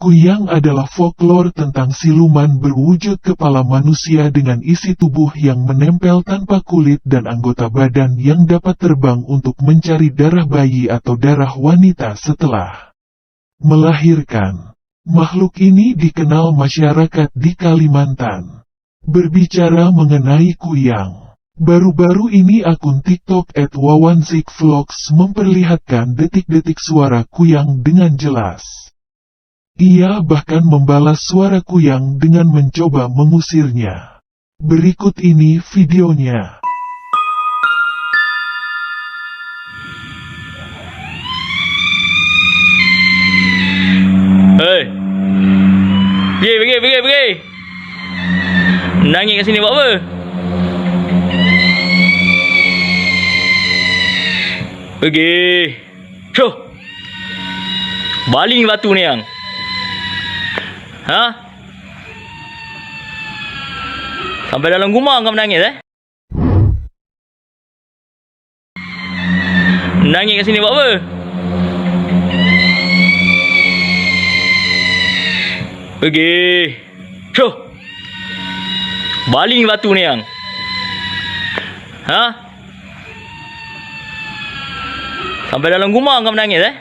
Kuyang adalah folklore tentang siluman berwujud kepala manusia dengan isi tubuh yang menempel tanpa kulit dan anggota badan yang dapat terbang untuk mencari darah bayi atau darah wanita setelah melahirkan. Makhluk ini dikenal masyarakat di Kalimantan. Berbicara mengenai kuyang, baru-baru ini akun TikTok @wawanzikvlogs memperlihatkan detik-detik suara kuyang dengan jelas. Ia bahkan membalas suara kuyang dengan mencoba mengusirnya. Berikut ini videonya. Hei, pergi. Nangis kat sini buat apa? Pergi. Syuh. Baling batu ni yang. Ha? Sampai dalam rumah kau menangis Nangis kat sini buat apa? Pergi. Syuh. Baling batu ni yang. Ha? Sampai dalam rumah kau menangis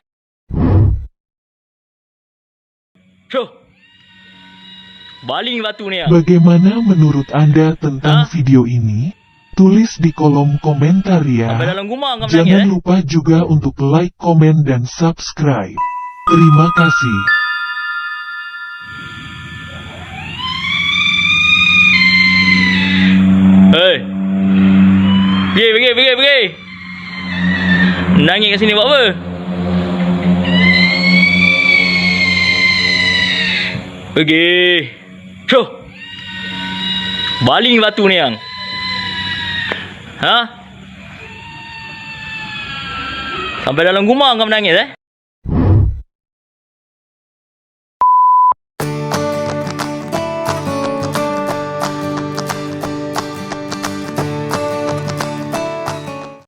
Syuh. Baling batu ni yang. Bagaimana menurut Anda tentang video ini? Tulis di kolom komentar ya. Sampai dalam rumah kau menangis Jangan lupa juga untuk like, komen, dan subscribe. Terima kasih. Hei. Pergi. Nangis kat sini buat apa? Pergi. Syuh. Baling batu ni yang. Ha? Sampai dalam rumah kau menangis